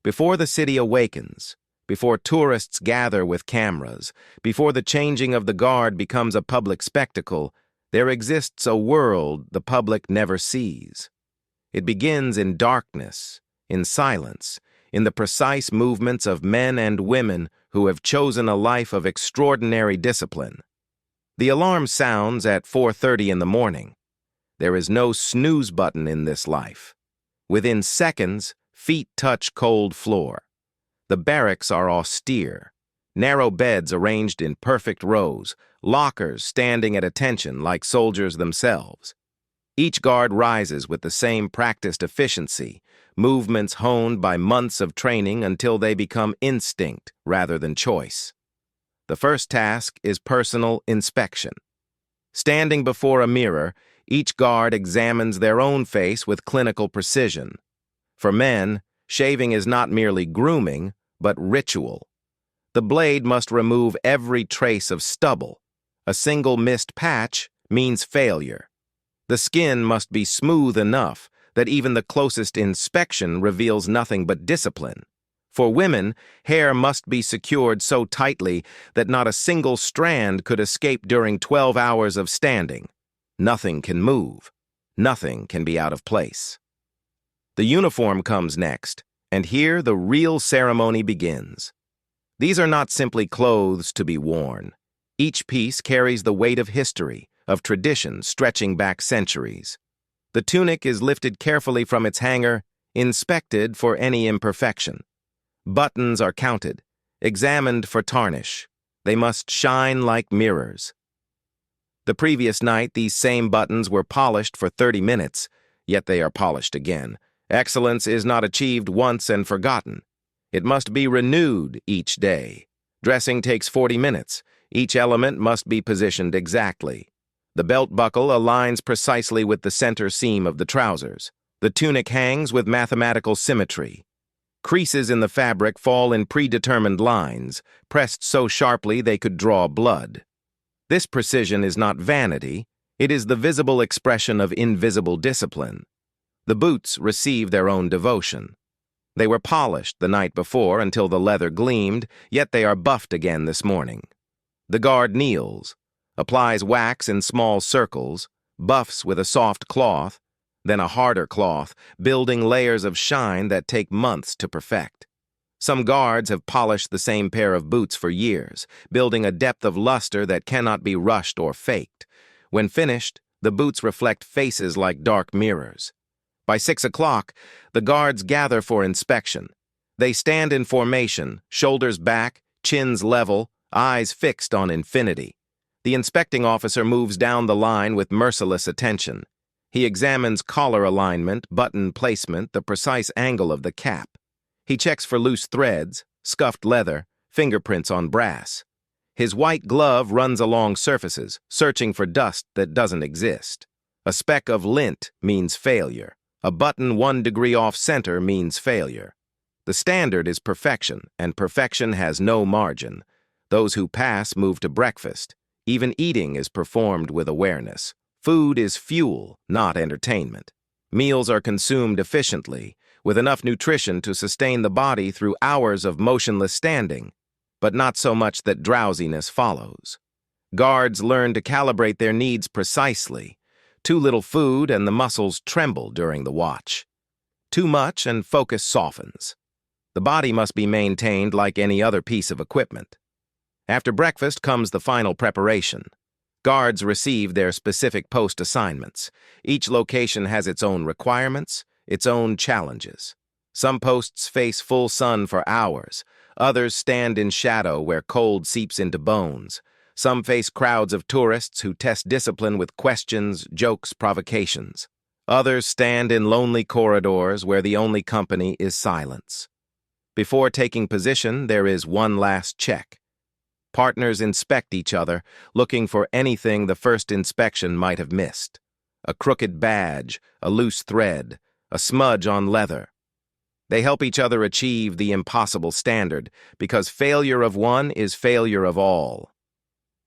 Before the city awakens, before tourists gather with cameras, before the changing of the guard becomes a public spectacle, there exists a world the public never sees. It begins in darkness, in silence, in the precise movements of men and women who have chosen a life of extraordinary discipline. The alarm sounds at 4:30 in the morning. There is no snooze button in this life. Within seconds, feet touch cold floor. The barracks are austere. Narrow beds arranged in perfect rows, lockers standing at attention like soldiers themselves. Each guard rises with the same practiced efficiency, movements honed by months of training until they become instinct rather than choice. The first task is personal inspection. Standing before a mirror, each guard examines their own face with clinical precision. For men, shaving is not merely grooming, but ritual. The blade must remove every trace of stubble. A single missed patch means failure. The skin must be smooth enough that even the closest inspection reveals nothing but discipline. For women, hair must be secured so tightly that not a single strand could escape during 12 hours of standing. Nothing can move. Nothing can be out of place. The uniform comes next, and here the real ceremony begins. These are not simply clothes to be worn. Each piece carries the weight of history, of tradition stretching back centuries. The tunic is lifted carefully from its hanger, inspected for any imperfection. Buttons are counted, examined for tarnish. They must shine like mirrors. The previous night, these same buttons were polished for 30 minutes, yet they are polished again. Excellence is not achieved once and forgotten. It must be renewed each day. Dressing takes 40 minutes. Each element must be positioned exactly. The belt buckle aligns precisely with the center seam of the trousers. The tunic hangs with mathematical symmetry. Creases in the fabric fall in predetermined lines, pressed so sharply they could draw blood. This precision is not vanity, it is the visible expression of invisible discipline. The boots receive their own devotion. They were polished the night before until the leather gleamed, yet they are buffed again this morning. The guard kneels, applies wax in small circles, buffs with a soft cloth, then a harder cloth, building layers of shine that take months to perfect. Some guards have polished the same pair of boots for years, building a depth of luster that cannot be rushed or faked. When finished, the boots reflect faces like dark mirrors. By 6 o'clock, the guards gather for inspection. They stand in formation, shoulders back, chins level, eyes fixed on infinity. The inspecting officer moves down the line with merciless attention. He examines collar alignment, button placement, the precise angle of the cap. He checks for loose threads, scuffed leather, fingerprints on brass. His white glove runs along surfaces, searching for dust that doesn't exist. A speck of lint means failure. A button 1 degree off center means failure. The standard is perfection, and perfection has no margin. Those who pass move to breakfast. Even eating is performed with awareness. Food is fuel, not entertainment. Meals are consumed efficiently, with enough nutrition to sustain the body through hours of motionless standing, but not so much that drowsiness follows. Guards learn to calibrate their needs precisely. Too little food and the muscles tremble during the watch. Too much and focus softens. The body must be maintained like any other piece of equipment. After breakfast comes the final preparation. Guards receive their specific post assignments. Each location has its own requirements, its own challenges. Some posts face full sun for hours. Others stand in shadow where cold seeps into bones. Some face crowds of tourists who test discipline with questions, jokes, provocations. Others stand in lonely corridors where the only company is silence. Before taking position, there is one last check. Partners inspect each other, looking for anything the first inspection might have missed. A crooked badge, a loose thread, a smudge on leather. They help each other achieve the impossible standard, because failure of one is failure of all.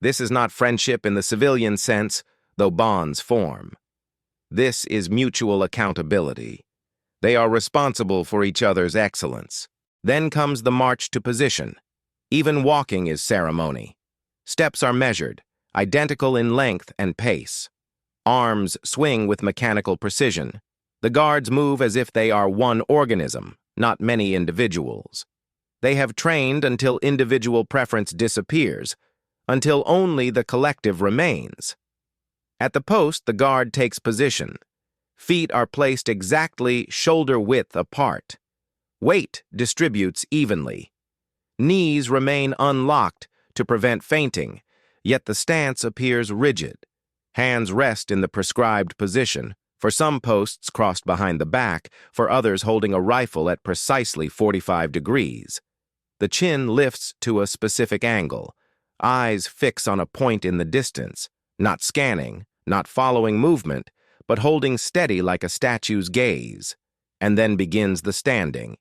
This is not friendship in the civilian sense, though bonds form. This is mutual accountability. They are responsible for each other's excellence. Then comes the march to position. Even walking is ceremony. Steps are measured, identical in length and pace. Arms swing with mechanical precision. The guards move as if they are one organism, not many individuals. They have trained until individual preference disappears, until only the collective remains. At the post, the guard takes position. Feet are placed exactly shoulder-width apart. Weight distributes evenly. Knees remain unlocked to prevent fainting, yet the stance appears rigid. Hands rest in the prescribed position, for some posts crossed behind the back, for others holding a rifle at precisely 45 degrees. The chin lifts to a specific angle. Eyes fix on a point in the distance, not scanning, not following movement, but holding steady like a statue's gaze. And then begins the standing.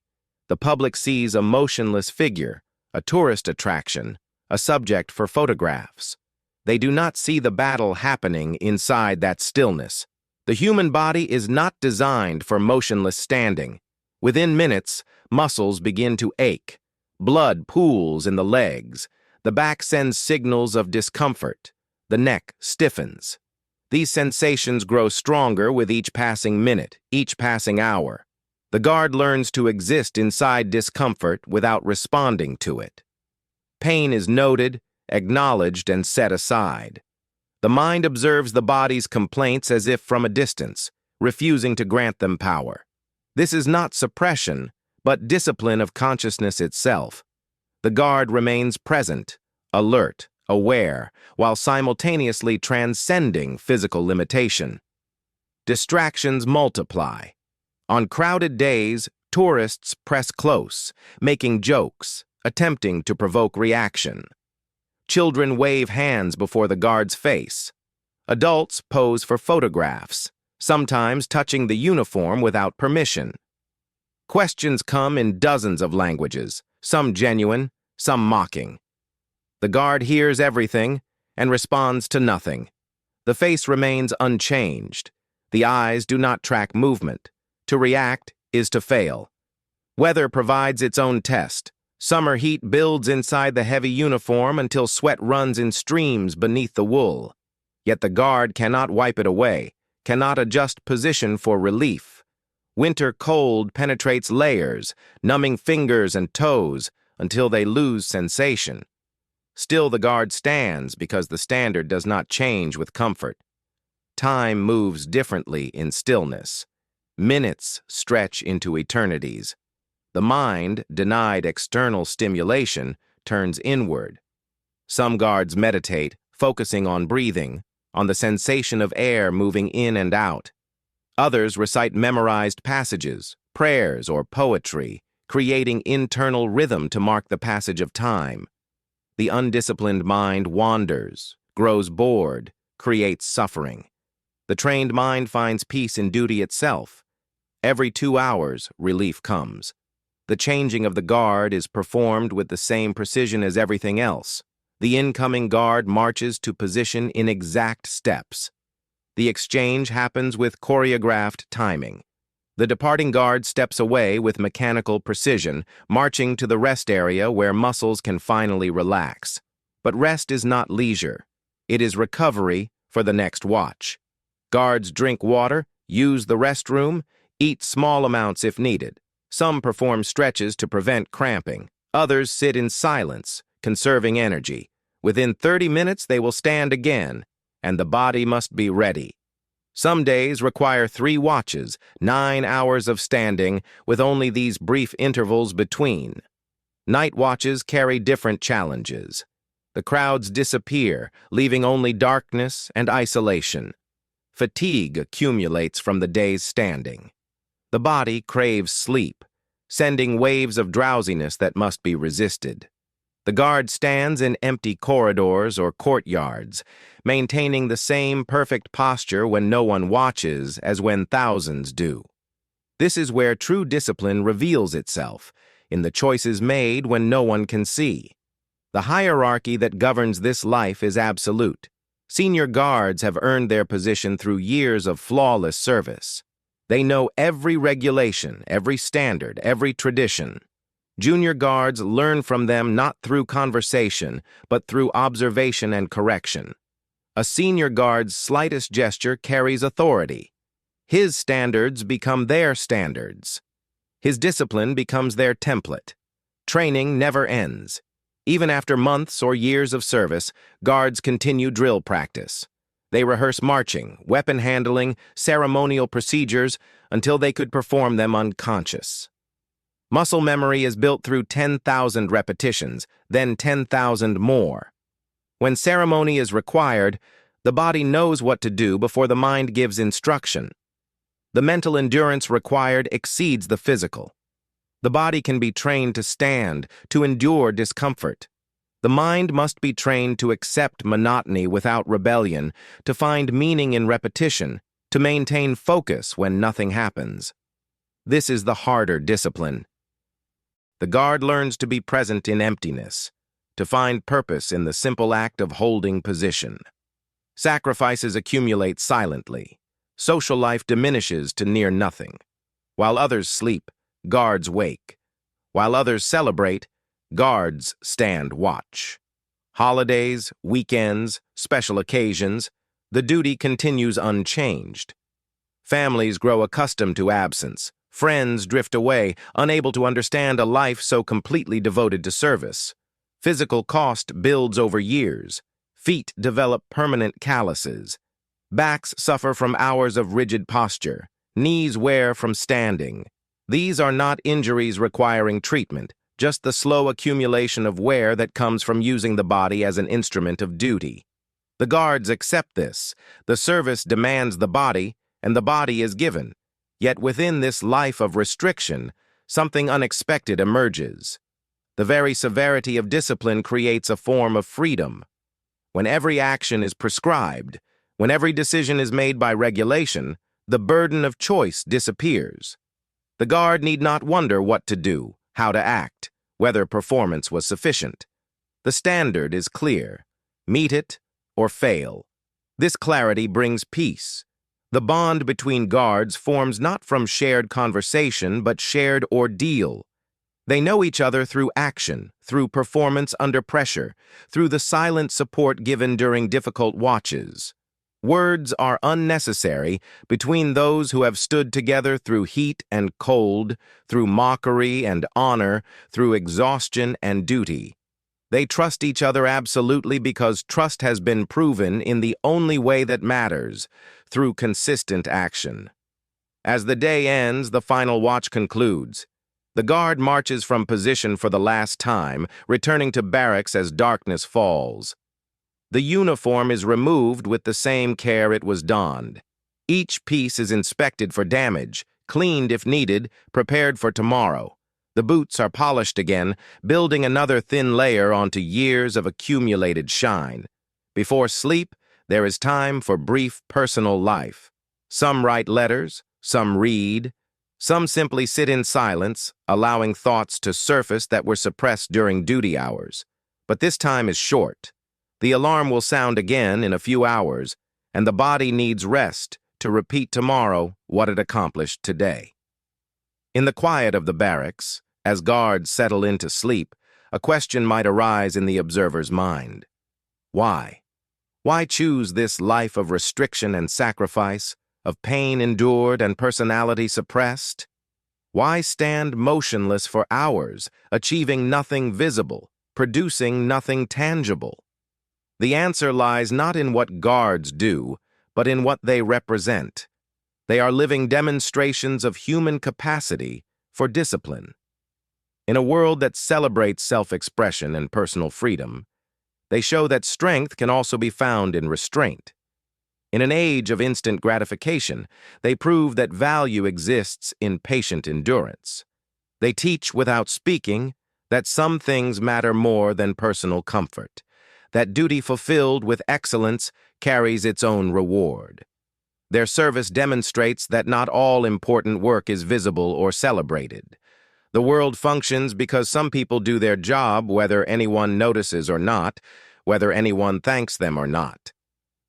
The public sees a motionless figure, a tourist attraction, a subject for photographs. They do not see the battle happening inside that stillness. The human body is not designed for motionless standing. Within minutes, muscles begin to ache. Blood pools in the legs. The back sends signals of discomfort. The neck stiffens. These sensations grow stronger with each passing minute, each passing hour. The guard learns to exist inside discomfort without responding to it. Pain is noted, acknowledged, and set aside. The mind observes the body's complaints as if from a distance, refusing to grant them power. This is not suppression, but discipline of consciousness itself. The guard remains present, alert, aware, while simultaneously transcending physical limitation. Distractions multiply. On crowded days, tourists press close, making jokes, attempting to provoke reaction. Children wave hands before the guard's face. Adults pose for photographs, sometimes touching the uniform without permission. Questions come in dozens of languages, some genuine, some mocking. The guard hears everything and responds to nothing. The face remains unchanged. The eyes do not track movement. To react is to fail. Weather provides its own test. Summer heat builds inside the heavy uniform until sweat runs in streams beneath the wool. Yet the guard cannot wipe it away, cannot adjust position for relief. Winter cold penetrates layers, numbing fingers and toes until they lose sensation. Still the guard stands because the standard does not change with comfort. Time moves differently in stillness. Minutes stretch into eternities. The mind, denied external stimulation, turns inward. Some guards meditate, focusing on breathing, on the sensation of air moving in and out. Others recite memorized passages, prayers, or poetry, creating internal rhythm to mark the passage of time. The undisciplined mind wanders, grows bored, creates suffering. The trained mind finds peace in duty itself. Every 2 hours, relief comes. The changing of the guard is performed with the same precision as everything else. The incoming guard marches to position in exact steps. The exchange happens with choreographed timing. The departing guard steps away with mechanical precision, marching to the rest area where muscles can finally relax. But rest is not leisure. It is recovery for the next watch. Guards drink water, use the restroom, eat small amounts if needed. Some perform stretches to prevent cramping. Others sit in silence, conserving energy. Within 30 minutes, they will stand again, and the body must be ready. Some days require 3 watches, 9 hours of standing, with only these brief intervals between. Night watches carry different challenges. The crowds disappear, leaving only darkness and isolation. Fatigue accumulates from the day's standing. The body craves sleep, sending waves of drowsiness that must be resisted. The guard stands in empty corridors or courtyards, maintaining the same perfect posture when no one watches as when thousands do. This is where true discipline reveals itself, in the choices made when no one can see. The hierarchy that governs this life is absolute. Senior guards have earned their position through years of flawless service. They know every regulation, every standard, every tradition. Junior guards learn from them not through conversation, but through observation and correction. A senior guard's slightest gesture carries authority. His standards become their standards. His discipline becomes their template. Training never ends. Even after months or years of service, guards continue drill practice. They rehearse marching, weapon handling, ceremonial procedures until they could perform them unconscious. Muscle memory is built through 10,000 repetitions, then 10,000 more. When ceremony is required, the body knows what to do before the mind gives instruction. The mental endurance required exceeds the physical. The body can be trained to stand, to endure discomfort. The mind must be trained to accept monotony without rebellion, to find meaning in repetition, to maintain focus when nothing happens. This is the harder discipline. The guard learns to be present in emptiness, to find purpose in the simple act of holding position. Sacrifices accumulate silently. Social life diminishes to near nothing. While others sleep, guards wake. While others celebrate, guards stand watch. Holidays, weekends, special occasions, the duty continues unchanged. Families grow accustomed to absence. Friends drift away, unable to understand a life so completely devoted to service. Physical cost builds over years. Feet develop permanent calluses. Backs suffer from hours of rigid posture. Knees wear from standing. These are not injuries requiring treatment, just the slow accumulation of wear that comes from using the body as an instrument of duty. The guards accept this. The service demands the body, and the body is given. Yet within this life of restriction, something unexpected emerges. The very severity of discipline creates a form of freedom. When every action is prescribed, when every decision is made by regulation, the burden of choice disappears. The guard need not wonder what to do, how to act, whether performance was sufficient. The standard is clear. Meet it or fail. This clarity brings peace. The bond between guards forms not from shared conversation, but shared ordeal. They know each other through action, through performance under pressure, through the silent support given during difficult watches. Words are unnecessary between those who have stood together through heat and cold, through mockery and honor, through exhaustion and duty. They trust each other absolutely because trust has been proven in the only way that matters, through consistent action. As the day ends, the final watch concludes. The guard marches from position for the last time, returning to barracks as darkness falls. The uniform is removed with the same care it was donned. Each piece is inspected for damage, cleaned if needed, prepared for tomorrow. The boots are polished again, building another thin layer onto years of accumulated shine. Before sleep, there is time for brief personal life. Some write letters, some read, some simply sit in silence, allowing thoughts to surface that were suppressed during duty hours. But this time is short. The alarm will sound again in a few hours, and the body needs rest to repeat tomorrow what it accomplished today. In the quiet of the barracks, as guards settle into sleep, a question might arise in the observer's mind. Why? Why choose this life of restriction and sacrifice, of pain endured and personality suppressed? Why stand motionless for hours, achieving nothing visible, producing nothing tangible? The answer lies not in what guards do, but in what they represent. They are living demonstrations of human capacity for discipline. In a world that celebrates self-expression and personal freedom, they show that strength can also be found in restraint. In an age of instant gratification, they prove that value exists in patient endurance. They teach without speaking that some things matter more than personal comfort, that duty fulfilled with excellence carries its own reward. Their service demonstrates that not all important work is visible or celebrated. The world functions because some people do their job whether anyone notices or not, whether anyone thanks them or not.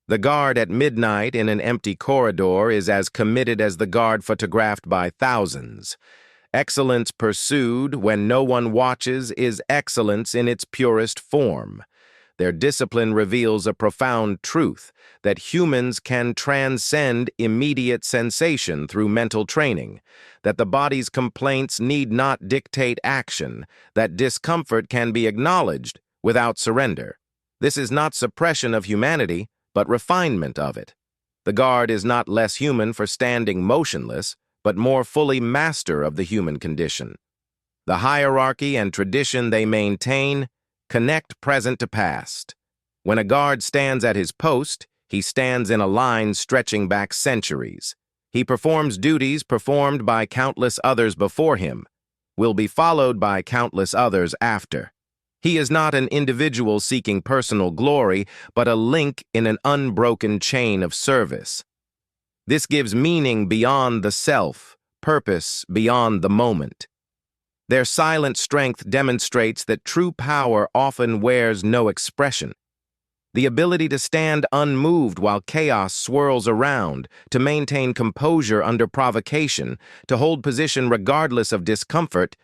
The guard at midnight in an empty corridor is as committed as the guard photographed by thousands. Excellence pursued when no one watches is excellence in its purest form. Their discipline reveals a profound truth that humans can transcend immediate sensation through mental training, that the body's complaints need not dictate action, that discomfort can be acknowledged without surrender. This is not suppression of humanity, but refinement of it. The guard is not less human for standing motionless, but more fully master of the human condition. The hierarchy and tradition they maintain connect present to past. When a guard stands at his post, he stands in a line stretching back centuries. He performs duties performed by countless others before him, will be followed by countless others after. He is not an individual seeking personal glory, but a link in an unbroken chain of service. This gives meaning beyond the self, purpose beyond the moment. Their silent strength demonstrates that true power often wears no expression. The ability to stand unmoved while chaos swirls around, to maintain composure under provocation, to hold position regardless of discomfort,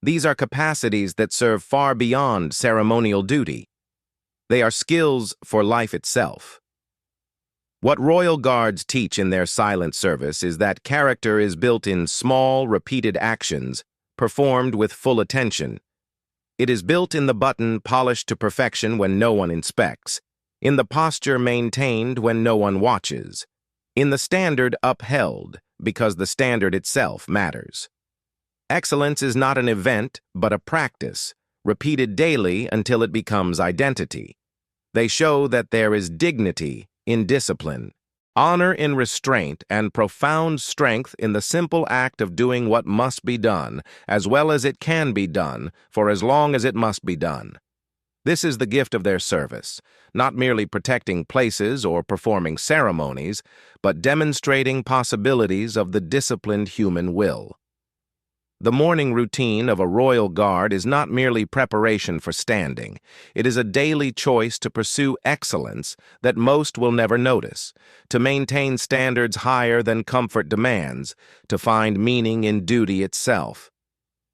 these are capacities that serve far beyond ceremonial duty. They are skills for life itself. What royal guards teach in their silent service is that character is built in small, repeated actions, performed with full attention. It is built in the button polished to perfection when no one inspects, in the posture maintained when no one watches, in the standard upheld because the standard itself matters. Excellence is not an event, but a practice, repeated daily until it becomes identity. They show that there is dignity in discipline, honor in restraint, and profound strength in the simple act of doing what must be done, as well as it can be done, for as long as it must be done. This is the gift of their service, not merely protecting places or performing ceremonies, but demonstrating possibilities of the disciplined human will. The morning routine of a royal guard is not merely preparation for standing. It is a daily choice to pursue excellence that most will never notice, to maintain standards higher than comfort demands, to find meaning in duty itself.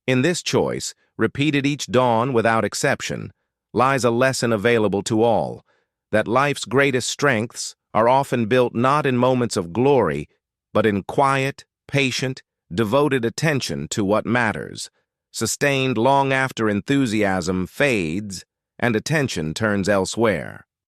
In this choice, repeated each dawn without exception, lies a lesson available to all, that life's greatest strengths are often built not in moments of glory, but in quiet, patient, devoted attention to what matters, sustained long after enthusiasm fades and attention turns elsewhere.